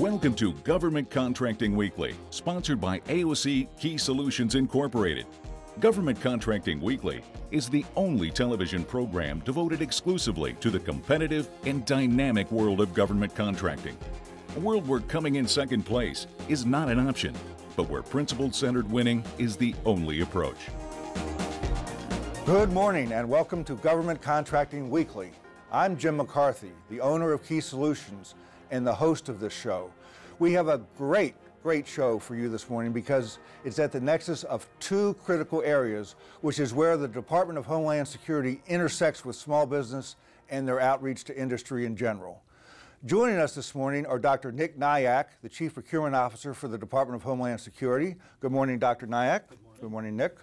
Welcome to Government Contracting Weekly, sponsored by AOC Key Solutions Incorporated. Government Contracting Weekly is the only television program devoted exclusively to the competitive and dynamic world of government contracting. A world where coming in second place is not an option, but where principle-centered winning is the only approach. Good morning and welcome to Government Contracting Weekly. I'm Jim McCarthy, the owner of Key Solutions and the host of this show. We have a great show for you this morning because it's at the nexus of two critical areas, which is where the Department of Homeland Security intersects with small business and their outreach to industry in general. Joining us this morning are Dr. Nick Nyack, the Chief Procurement Officer for the Department of Homeland Security. Good morning, Dr. Nyack. Good morning. Good morning, Nick.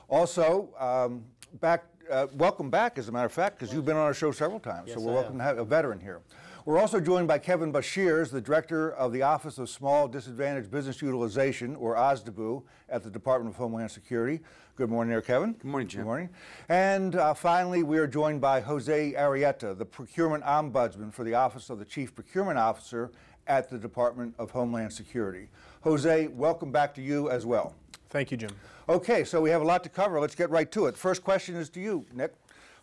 Also, welcome back, as a matter of fact, because you've been on our show several times, Yes, so we're welcome to have a veteran here. We're also joined by Kevin Bashirs, the Director of the Office of Small Disadvantaged Business Utilization, or OSDBU, at the Department of Homeland Security. Good morning there, Kevin. Good morning, Jim. Good morning. And finally, we are joined by Jose Arrieta, the Procurement Ombudsman for the Office of the Chief Procurement Officer at the Department of Homeland Security. Jose, welcome back to you as well. Thank you, Jim. Okay, so we have a lot to cover. Let's get right to it. First question is to you, Nick,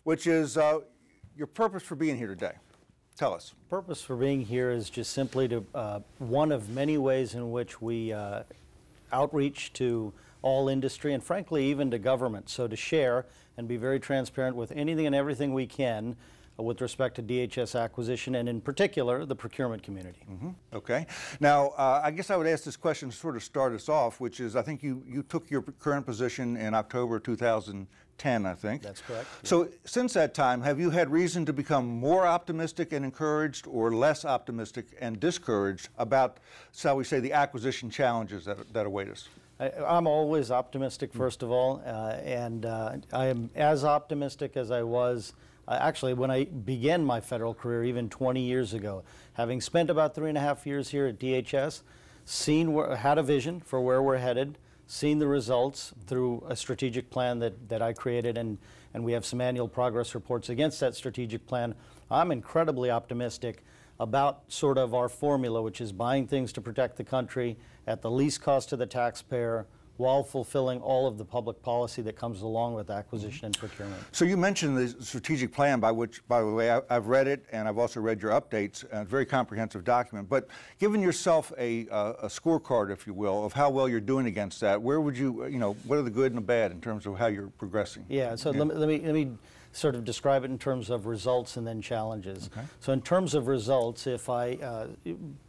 which is your purpose for being here today. Tell us. Purpose for being here is just simply to one of many ways in which we outreach to all industry and frankly even to government. So to share and be very transparent with anything and everything we can with respect to DHS acquisition and in particular the procurement community. Mm-hmm. Okay. Now I guess I would ask this question to sort of start us off, which is I think you took your current position in October 2010, I think. That's correct. So since that time, have you had reason to become more optimistic and encouraged or less optimistic and discouraged about, shall we say, the acquisition challenges that await us? I'm always optimistic, first of all, and I am as optimistic as I was actually when I began my federal career even 20 years ago. Having spent about 3.5 years here at DHS, had a vision for where we're headed, seen the results through a strategic plan that I created, and we have some annual progress reports against that strategic plan. I'm incredibly optimistic about sort of our formula, which is buying things to protect the country at the least cost to the taxpayer while fulfilling all of the public policy that comes along with acquisition and procurement. So you mentioned the strategic plan, by the way, I've read it and I've also read your updates, a very comprehensive document. But given yourself a scorecard, if you will, of how well you're doing against that, where would you, what are the good and the bad in terms of how you're progressing? Yeah, so let me sort of describe it in terms of results and then challenges. Okay. So in terms of results, if I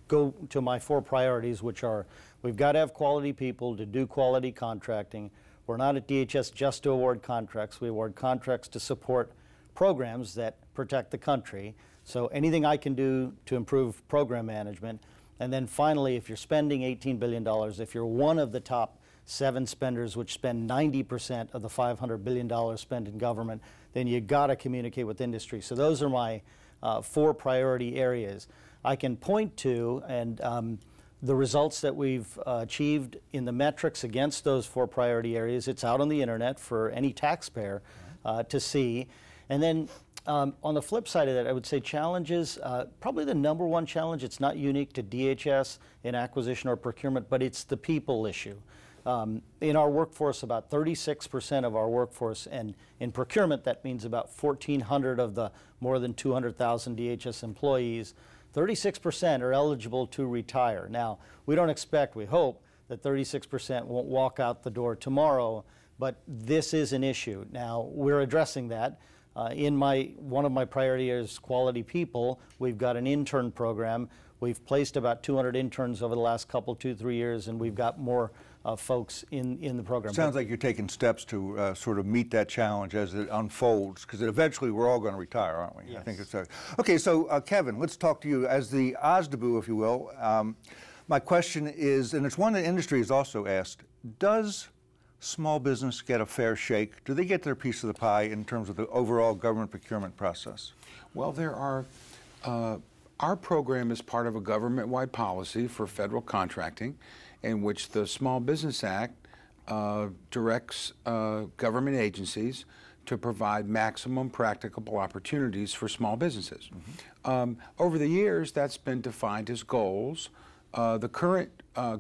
go to my 4 priorities, which are we've got to have quality people to do quality contracting. We're not at DHS just to award contracts. We award contracts to support programs that protect the country. So anything I can do to improve program management. And then finally, if you're spending $18 billion, if you're one of the top 7 spenders which spend 90% of the $500 billion spent in government, then you got to communicate with industry. So those are my 4 priority areas. I can point to and the results that we've achieved in the metrics against those 4 priority areas. It's out on the internet for any taxpayer to see. And then on the flip side of that, I would say challenges, probably the #1 challenge, it's not unique to DHS in acquisition or procurement, but it's the people issue. In our workforce, about 36% of our workforce, and in procurement that means about 1,400 of the more than 200,000 DHS employees, 36% are eligible to retire. Now, we don't expect, we hope, that 36% won't walk out the door tomorrow, but this is an issue. Now, we're addressing that. One of my priority areas is quality people. We've got an intern program. We've placed about 200 interns over the last 2-3 years, and we've got more folks in the program. Sounds like you're taking steps to sort of meet that challenge as it unfolds, because eventually we're all going to retire, aren't we? Yes. I think it's okay. So Kevin, let's talk to you as the OSDBU, if you will. My question is, and it's one the industry has also asked: does small business get a fair shake? Do they get their piece of the pie in terms of the overall government procurement process? Well, there are. Our program is part of a government-wide policy for federal contracting, in which the Small Business Act directs government agencies to provide maximum practicable opportunities for small businesses. Mm-hmm. Over the years, that's been defined as goals The current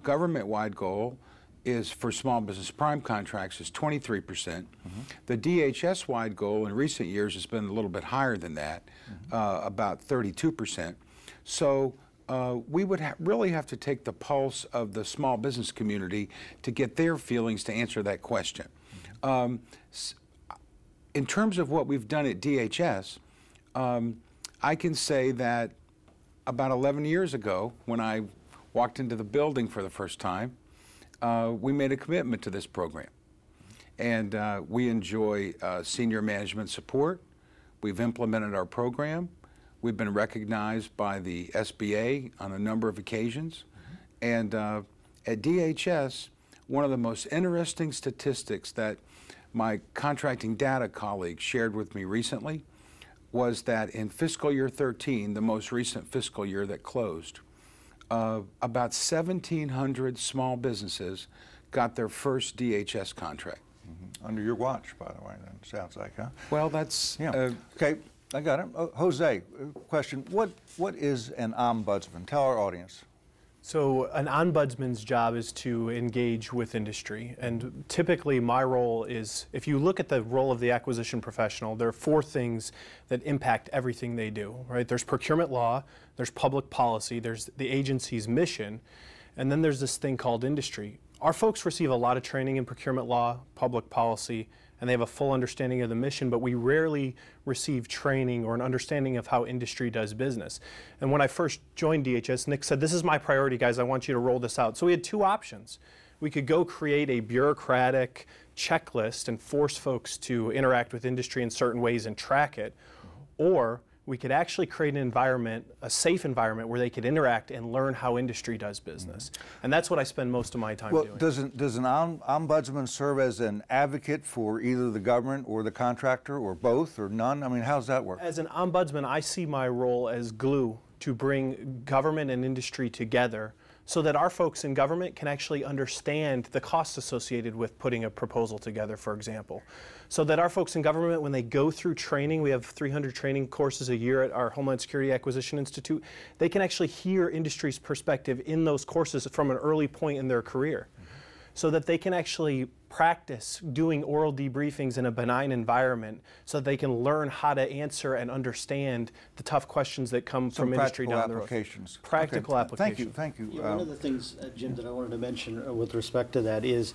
government-wide goal is for small business prime contracts is 23%. The DHS-wide goal in recent years has been a little bit higher than that, about 32%. So we would really have to take the pulse of the small business community to get their feelings to answer that question. In terms of what we've done at DHS, I can say that about 11 years ago, when I walked into the building for the first time, we made a commitment to this program. And we enjoy senior management support. We've implemented our program. We've been recognized by the SBA on a number of occasions. And at DHS, one of the most interesting statistics that my contracting data colleague shared with me recently was that in fiscal year 13, the most recent fiscal year that closed, about 1,700 small businesses got their first DHS contract. Under your watch, by the way, then, sounds like, huh? Well, that's... Yeah. Okay, I got it. Jose, question. What is an ombudsman? Tell our audience. So an ombudsman's job is to engage with industry, and typically my role is, if you look at the role of the acquisition professional, there are 4 things that impact everything they do, right? There's procurement law, there's public policy, there's the agency's mission, and then there's this thing called industry. Our folks receive a lot of training in procurement law, public policy, and they have a full understanding of the mission, but we rarely receive training or an understanding of how industry does business. And when I first joined DHS, Nick said, "This is my priority, guys, I want you to roll this out." So we had 2 options. We could go create a bureaucratic checklist and force folks to interact with industry in certain ways and track it, or we could actually create an environment, a safe environment, where they could interact and learn how industry does business. And that's what I spend most of my time doing. Does an ombudsman serve as an advocate for either the government or the contractor, or both, or none? I mean, how does that work? As an ombudsman, I see my role as glue to bring government and industry together so that our folks in government can actually understand the costs associated with putting a proposal together, for example. So that our folks in government, when they go through training, we have 300 training courses a year at our Homeland Security Acquisition Institute, they can actually hear industry's perspective in those courses from an early point in their career. So that they can actually practice doing oral debriefings in a benign environment so that they can learn how to answer and understand the tough questions that come from industry down the road. Practical applications. Thank you. Yeah, one of the things, Jim, that I wanted to mention with respect to that is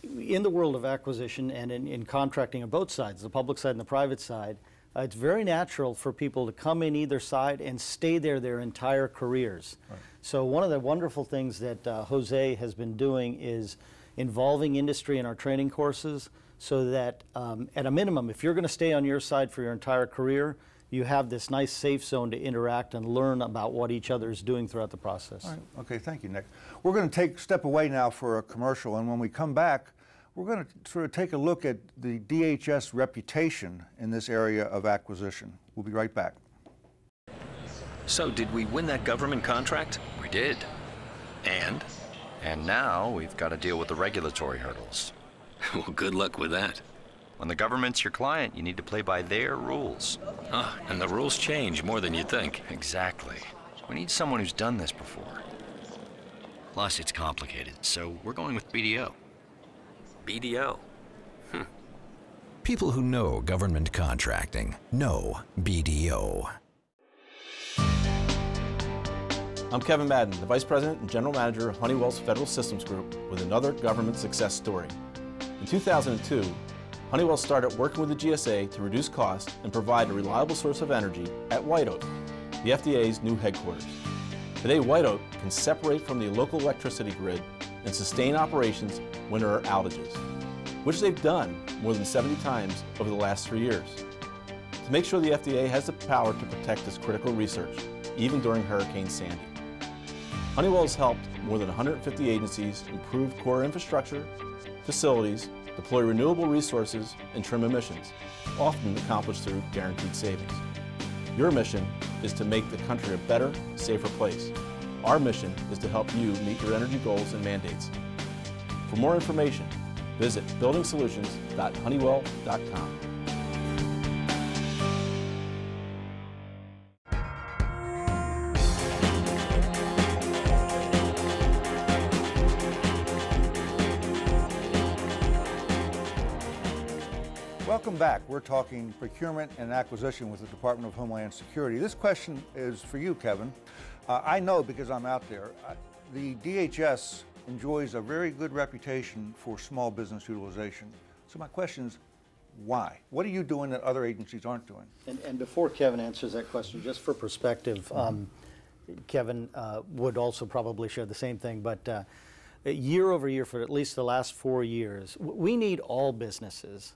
in the world of acquisition and in contracting on both sides, the public side and the private side, it's very natural for people to come in either side and stay there their entire careers. Right. So one of the wonderful things that Jose has been doing is involving industry in our training courses so that at a minimum, if you're going to stay on your side for your entire career, you have this nice safe zone to interact and learn about what each other is doing throughout the process. All right. Okay, thank you, Nick. We're going to step away now for a commercial, and when we come back, we're going to sort of take a look at the DHS reputation in this area of acquisition. We'll be right back. So, did we win that government contract? We did. And? And now we've got to deal with the regulatory hurdles. Well, good luck with that. When the government's your client, you need to play by their rules. Ah, and the rules change more than you think. Exactly. We need someone who's done this before. Plus, it's complicated, so we're going with BDO. BDO? People who know government contracting know BDO. I'm Kevin Madden, the Vice President and General Manager of Honeywell's Federal Systems Group, with another government success story. In 2002, Honeywell started working with the GSA to reduce costs and provide a reliable source of energy at White Oak, the FDA's new headquarters. Today, White Oak can separate from the local electricity grid and sustain operations when there are outages, which they've done more than 70 times over the last 3 years. To make sure the FDA has the power to protect this critical research, even during Hurricane Sandy. Honeywell has helped more than 150 agencies improve core infrastructure, facilities, deploy renewable resources, and trim emissions, often accomplished through guaranteed savings. Your mission is to make the country a better, safer place. Our mission is to help you meet your energy goals and mandates. For more information, visit buildingsolutions.honeywell.com. Welcome back. We're talking procurement and acquisition with the Department of Homeland Security. This question is for you, Kevin. I know because I'm out there. The DHS enjoys a very good reputation for small business utilization. So my question is, why? What are you doing that other agencies aren't doing? And before Kevin answers that question, just for perspective, Kevin would also probably share the same thing, but year over year for at least the last 4 years, we need all businesses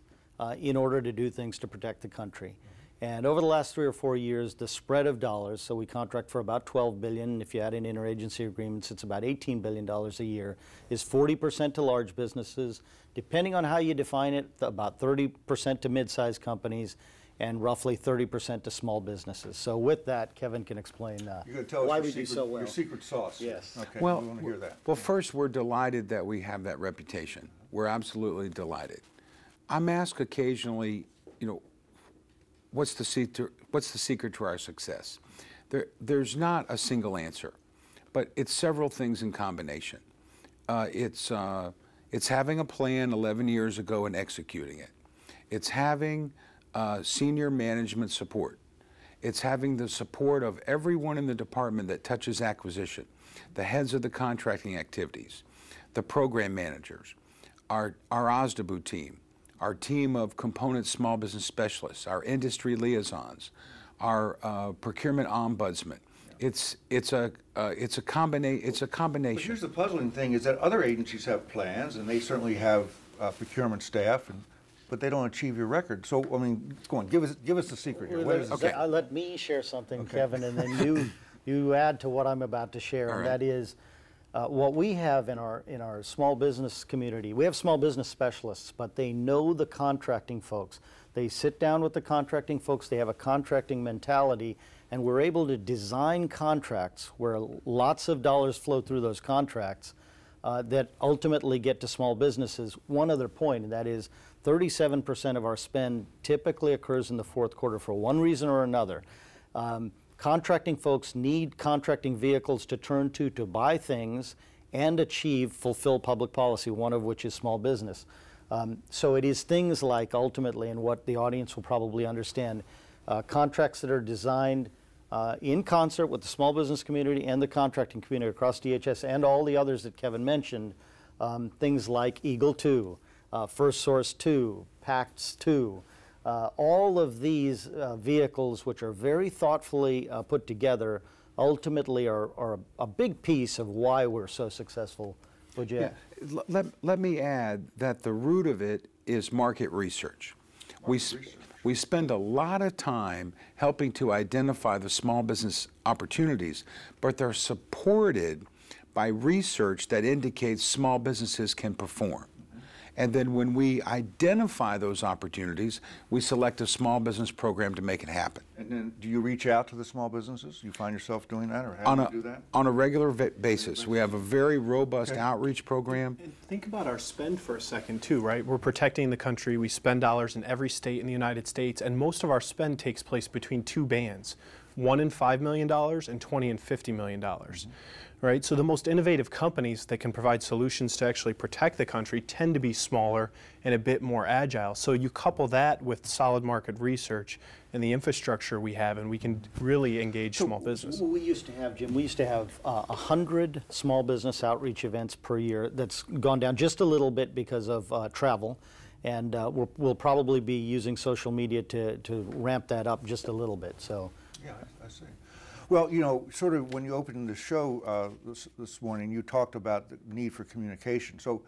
in order to do things to protect the country. And over the last 3 or 4 years, the spread of dollars, so we contract for about $12 billion. If you add in interagency agreements, it's about $18 billion a year, is 40% to large businesses. Depending on how you define it, about 30% to mid-sized companies, and roughly 30% to small businesses. So with that, Kevin can explain why we do so well. Your secret sauce. Yes. Okay, well, we want to hear that. Well, first, we're delighted that we have that reputation. We're absolutely delighted. I'm asked occasionally, you know, what's the secret to our success? There's not a single answer, but it's several things in combination. It's having a plan 11 years ago and executing it. It's having senior management support. It's having the support of everyone in the department that touches acquisition, the heads of the contracting activities, the program managers, our OSDBU team, our team of component small business specialists, our industry liaisons, our procurement ombudsman. It's a combination. But here's the puzzling thing: is that other agencies have plans, and they certainly have procurement staff, but they don't achieve your record. So I mean, go on, give us the secret here. What is okay, let me share something, Kevin, and then you add to what I'm about to share, and that is. What we have in our small business community, we have small business specialists, but they know the contracting folks. They sit down with the contracting folks, they have a contracting mentality, and we're able to design contracts where lots of dollars flow through those contracts that ultimately get to small businesses. One other point, and that is 37% of our spend typically occurs in the fourth quarter for one reason or another. Contracting folks need contracting vehicles to turn to buy things and fulfill public policy, one of which is small business. So it is things like, ultimately, and what the audience will probably understand, contracts that are designed in concert with the small business community and the contracting community across DHS and all the others that Kevin mentioned, things like Eagle 2, First Source 2, PACTS 2, all of these vehicles, which are very thoughtfully put together, ultimately are a big piece of why we're so successful. Would you? Yeah. Let me add that the root of it is market research. We spend a lot of time helping to identify the small business opportunities, but they're supported by research that indicates small businesses can perform. And then when we identify those opportunities, we select a small business program to make it happen. And then do you reach out to the small businesses? You find yourself doing that, or how do you do that? On a regular basis. We have a very robust outreach program. And think about our spend for a second too, right? We're protecting the country. We spend dollars in every state in the United States, and most of our spend takes place between two bands, one in $5 million and 20 and $50 million. Right? So the most innovative companies that can provide solutions to actually protect the country tend to be smaller and a bit more agile. So you couple that with solid market research and the infrastructure we have, and we can really engage small business. We used to have, Jim, 100 small business outreach events per year. That's gone down just a little bit because of travel, and we'll probably be using social media to ramp that up just a little bit. So. Yeah, I see. Well, you know, sort of when you opened the show this morning, you talked about the need for communication. So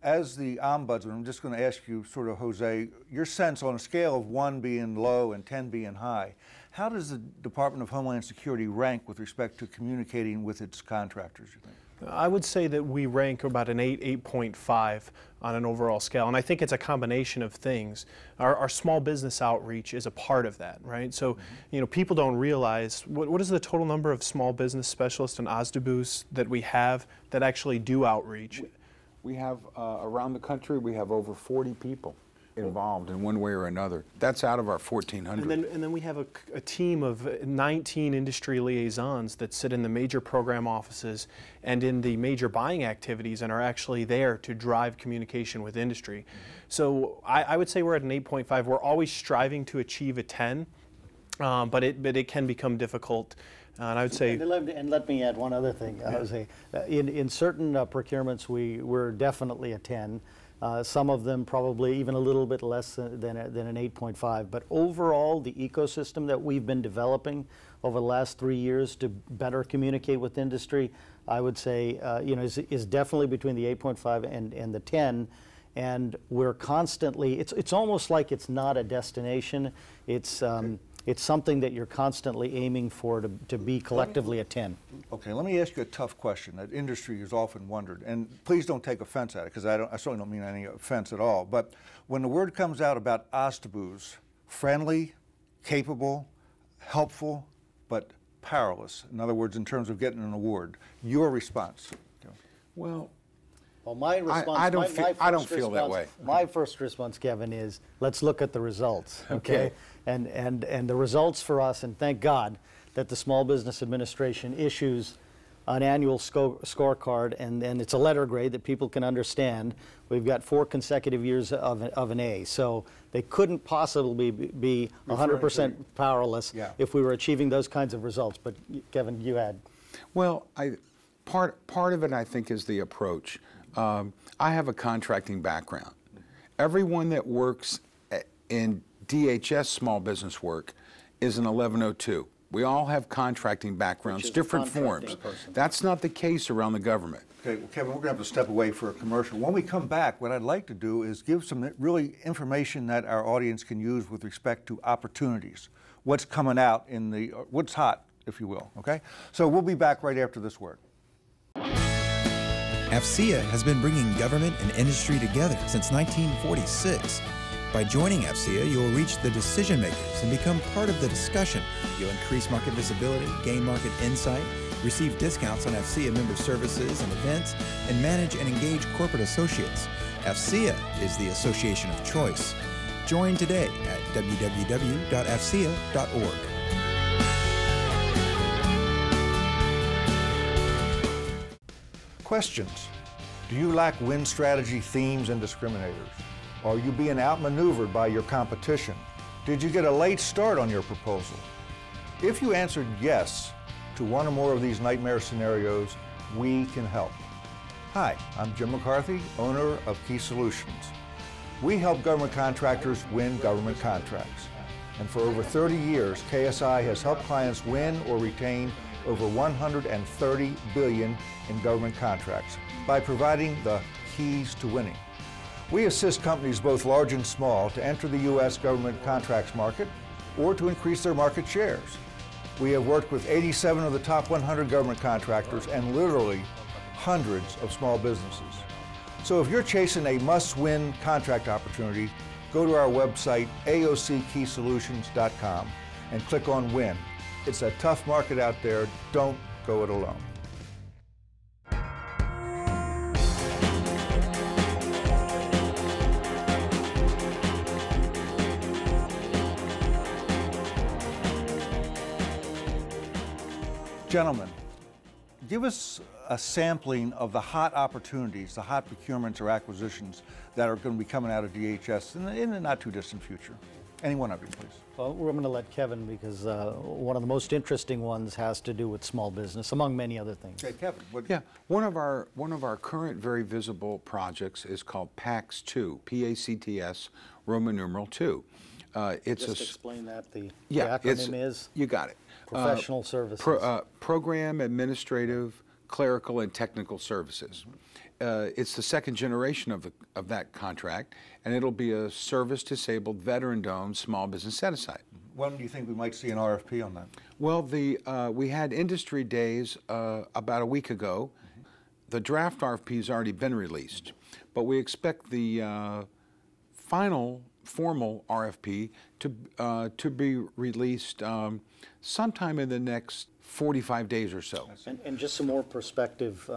as the ombudsman, I'm just going to ask you sort of, Jose, your sense on a scale of 1 being low and 10 being high, how does the Department of Homeland Security rank with respect to communicating with its contractors, you think? I would say that we rank about an 8.5 on an overall scale, and I think it's a combination of things. Our small business outreach is a part of that, right? So, you know, people don't realize what is the total number of small business specialists and OSDBUs that we have that actually do outreach. We have around the country, we have over 40 people. involved in one way or another. That's out of our 1,400. And then we have a team of 19 industry liaisons that sit in the major program offices and in the major buying activities and are actually there to drive communication with industry. So I would say we're at an 8.5. We're always striving to achieve a 10, but it can become difficult. And I would say, and let me add one other thing. I would say, in certain procurements, we're definitely a 10. Some of them probably even a little bit less than an 8.5. But overall, the ecosystem that we've been developing over the last 3 years to better communicate with industry, I would say, is definitely between the 8.5 and the 10. And we're constantly, it's almost like it's not a destination. It's something that you're constantly aiming for to be collectively a 10. Okay, let me ask you a tough question that industry has often wondered, and please don't take offense at it, because I certainly don't mean any offense at all, but when the word comes out about OSTBUs, friendly, capable, helpful, but powerless, in other words, in terms of getting an award, your response? Well, my response, I don't feel that way. My first response, Kevin, is let's look at the results. Okay. And the results for us, and thank God that the Small Business Administration issues an annual scorecard, and it's a letter grade that people can understand. We've got 4 consecutive years of an A, so they couldn't possibly be 100% powerless if we were achieving those kinds of results. But Kevin, you had. Well, part of it, I think, is the approach. I have a contracting background. Everyone that works in DHS small business work is an 1102. We all have contracting backgrounds, different forms. That's not the case around the government. Okay, well, Kevin, we're going to have to step away for a commercial. When we come back, what I'd like to do is give some really information that our audience can use with respect to opportunities. What's coming out in the, what's hot, if you will, okay? So we'll be back right after this word. AFCEA has been bringing government and industry together since 1946. By joining AFCEA, you will reach the decision makers and become part of the discussion. You'll increase market visibility, gain market insight, receive discounts on AFCEA member services and events, and manage and engage corporate associates. AFCEA is the association of choice. Join today at www.afcea.org. Questions. Do you lack win strategy, themes, and discriminators? Are you being outmaneuvered by your competition? Did you get a late start on your proposal? If you answered yes to one or more of these nightmare scenarios, we can help. Hi, I'm Jim McCarthy, owner of Key Solutions. We help government contractors win government contracts. And for over 30 years, KSI has helped clients win or retain over $130 billion in government contracts by providing the keys to winning. We assist companies both large and small to enter the U.S. government contracts market or to increase their market shares. We have worked with 87 of the top 100 government contractors and literally hundreds of small businesses. So if you're chasing a must-win contract opportunity, go to our website, aockeysolutions.com, and click on Win. It's a tough market out there. Don't go it alone. Gentlemen, give us a sampling of the hot opportunities, the hot procurements or acquisitions that are going to be coming out of DHS in the not too distant future. Any one of you, please. Well, we're going to let Kevin, because one of the most interesting ones has to do with small business, among many other things. Okay, Kevin. Yeah, one of our current very visible projects is called PACTS 2, P-A-C-T-S, Roman numeral 2. Just explain that. The acronym is? You got it. Professional services. Program, administrative, clerical, and technical services. It's the second generation of that contract, and it'll be a service-disabled, veteran-owned small business set-aside. When do you think we might see an RFP on that? Well, we had industry days about a week ago. The draft RFP has already been released, but we expect the final formal RFP to be released sometime in the next 45 days or so. And just some more perspective,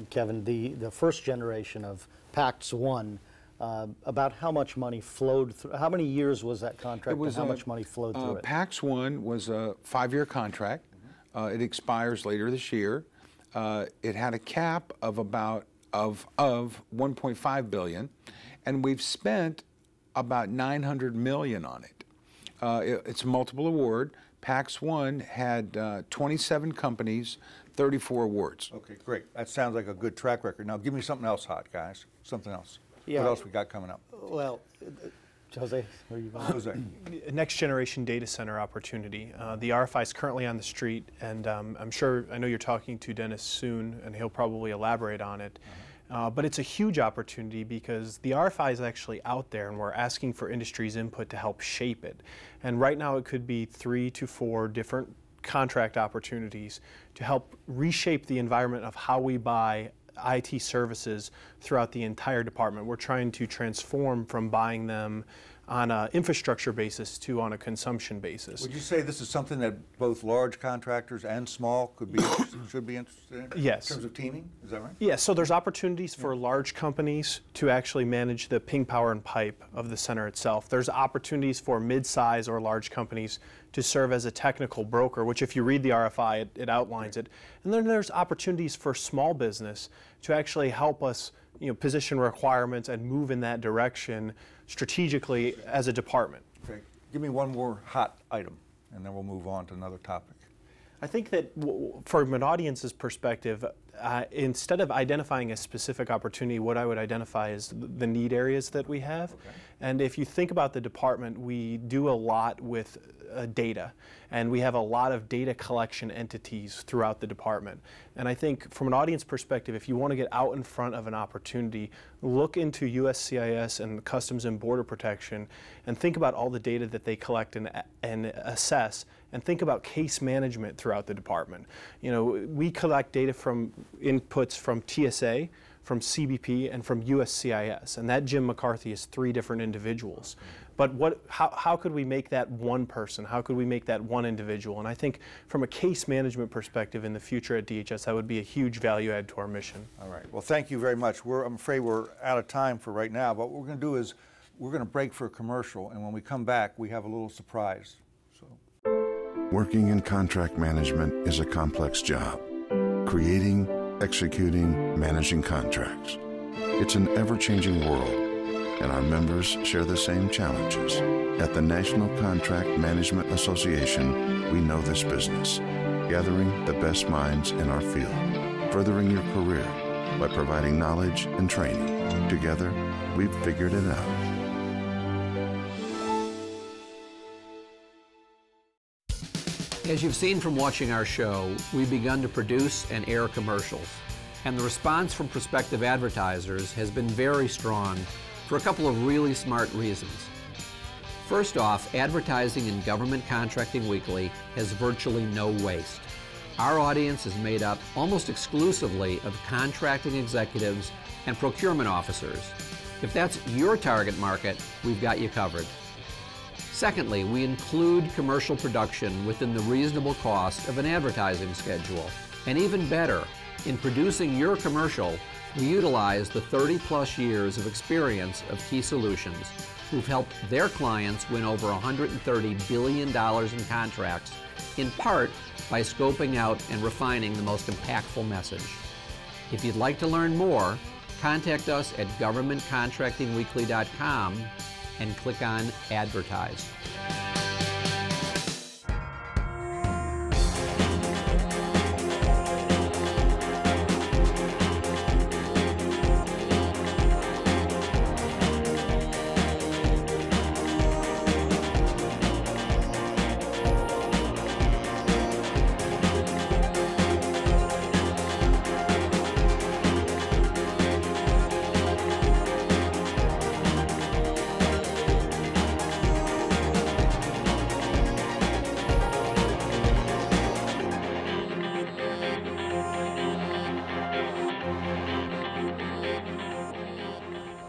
Kevin, the first generation of PACTS 1 about how much money flowed through, how many years was that contract and how much money flowed through it? PAX 1 was a 5-year contract. It expires later this year. It had a cap of about of 1.5 billion, and we've spent about 900 million on it. It's a multiple award. PAX 1 had 27 companies, 34 awards. Okay, great. That sounds like a good track record. Now give me something else hot, guys. Something else. Yeah. What else we got coming up? Well, Jose, where are you going? Jose. Next generation data center opportunity. The RFI is currently on the street, and I know you're talking to Dennis soon, and he'll probably elaborate on it. But it's a huge opportunity because the RFI is actually out there, and we're asking for industry's input to help shape it. And right now it could be 3 to 4 different contract opportunities to help reshape the environment of how we buy IT services throughout the entire department. We're trying to transform from buying them on an infrastructure basis to on a consumption basis. Would you say this is something that both large contractors and small could be should be interested in? Yes. In terms of teaming, is that right? Yeah, so there's opportunities for large companies to actually manage the ping, power, and pipe of the center itself. There's opportunities for mid-size or large companies to serve as a technical broker, which if you read the RFI, it outlines it. And then there's opportunities for small business to actually help us position requirements and move in that direction strategically as a department. Okay. Give me one more hot item, and then we'll move on to another topic. I think that from an audience's perspective, instead of identifying a specific opportunity, what I would identify is the need areas that we have. Okay. And if you think about the department, we do a lot with data, and we have a lot of data collection entities throughout the department. And I think from an audience perspective, if you want to get out in front of an opportunity, look into USCIS and Customs and Border Protection and think about all the data that they collect and assess, and think about case management throughout the department. We collect data from inputs from TSA, from CBP, and from USCIS, and that Jim McCarthy is 3 different individuals. But how could we make that one person? How could we make that one individual? And I think from a case management perspective in the future at DHS, that would be a huge value add to our mission. All right. Well, thank you very much. I'm afraid we're out of time for right now, but what we're going to do is we're going to break for a commercial, and when we come back, we have a little surprise. Working in contract management is a complex job. Creating, executing, managing contracts. It's an ever-changing world, and our members share the same challenges. At the National Contract Management Association, we know this business, gathering the best minds in our field, furthering your career by providing knowledge and training. Together, we've figured it out. As you've seen from watching our show, we've begun to produce and air commercials. And the response from prospective advertisers has been very strong for a couple of really smart reasons. First off, advertising in Government Contracting Weekly has virtually no waste. Our audience is made up almost exclusively of contracting executives and procurement officers. If that's your target market, we've got you covered. Secondly, we include commercial production within the reasonable cost of an advertising schedule. And even better, in producing your commercial, we utilize the 30-plus years of experience of Key Solutions, who've helped their clients win over $130 billion in contracts, in part by scoping out and refining the most impactful message. If you'd like to learn more, contact us at governmentcontractingweekly.com and click on Advertise.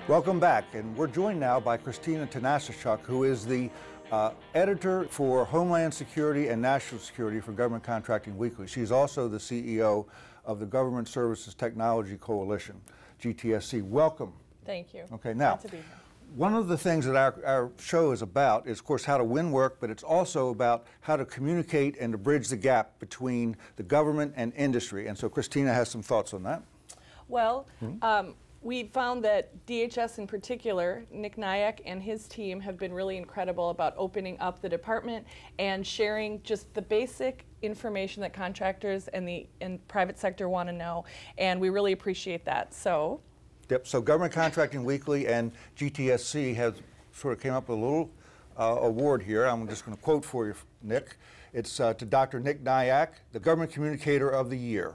Welcome back, and we're joined now by Christina Tanasichuk, who is the editor for Homeland Security and National Security for Government Contracting Weekly. She's also the CEO of the Government Services Technology Coalition, GTSC. Welcome. Thank you. Okay, now, Glad to be here. one of the things that our show is about is, of course, how to win work, but it's also about how to communicate and to bridge the gap between the government and industry. And so Christina has some thoughts on that. Well, we found that DHS in particular, Nick Nyack and his team have been really incredible about opening up the department and sharing just the basic information that contractors and the private sector want to know, and we really appreciate that. So. Yep, so Government Contracting Weekly and GTSC has sort of came up with a little award here. I'm just going to quote for you, Nick. It's to Dr. Nick Nyack, the Government Communicator of the Year.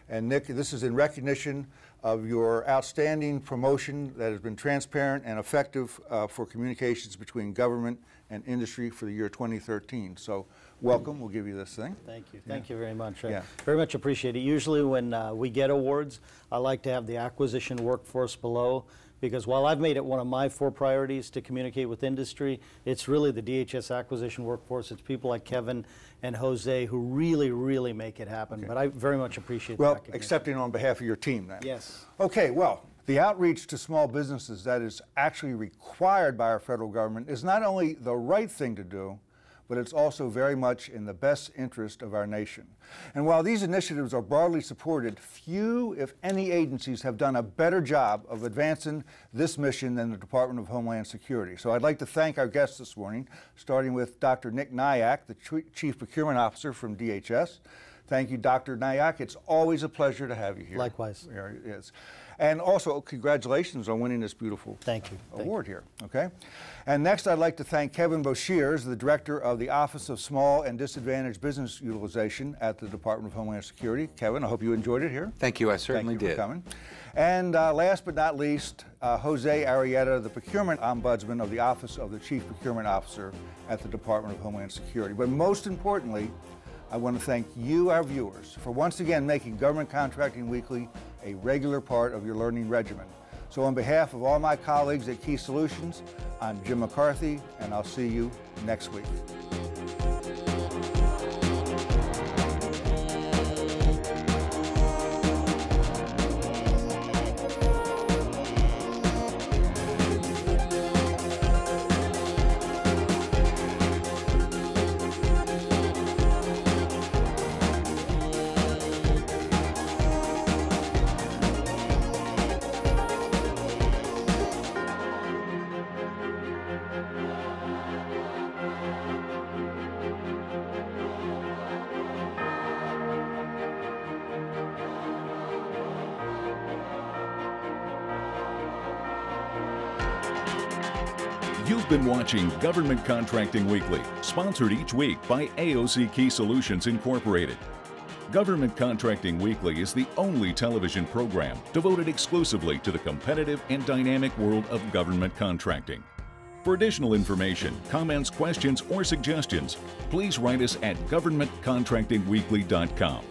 And Nick, this is in recognition of your outstanding promotion that has been transparent and effective for communications between government and industry for the year 2013. So welcome, we'll give you this thing. Thank you, thank you very much. Very much appreciate it. Usually when we get awards, I like to have the acquisition workforce below, because while I've made it one of my 4 priorities to communicate with industry, it's really the DHS acquisition workforce. It's people like Kevin and Jose who really, really make it happen. Okay. But I very much appreciate that. Well, accepting on behalf of your team then. Yes. Okay, well, the outreach to small businesses that is actually required by our federal government is not only the right thing to do, but it's also very much in the best interest of our nation. And while these initiatives are broadly supported, few, if any, agencies have done a better job of advancing this mission than the Department of Homeland Security. So I'd like to thank our guests this morning, starting with Dr. Nick Nyack, the Chief Procurement Officer from DHS. Thank you, Dr. Nyack. It's always a pleasure to have you here. Likewise. Here it is. And also, congratulations on winning this beautiful award here. Okay. And next, I'd like to thank Kevin Boshears, the Director of the Office of Small and Disadvantaged Business Utilization at the Department of Homeland Security. Kevin, I hope you enjoyed it here. Thank you. I certainly did. Thank you for coming. And last but not least, Jose Arrieta, the Procurement Ombudsman of the Office of the Chief Procurement Officer at the Department of Homeland Security. But most importantly, I want to thank you, our viewers, for once again making Government Contracting Weekly a regular part of your learning regimen. So on behalf of all my colleagues at Key Solutions, I'm Jim McCarthy, and I'll see you next week. You've been watching Government Contracting Weekly, sponsored each week by AOC Key Solutions Incorporated. Government Contracting Weekly is the only television program devoted exclusively to the competitive and dynamic world of government contracting. For additional information, comments, questions, or suggestions, please write us at governmentcontractingweekly.com.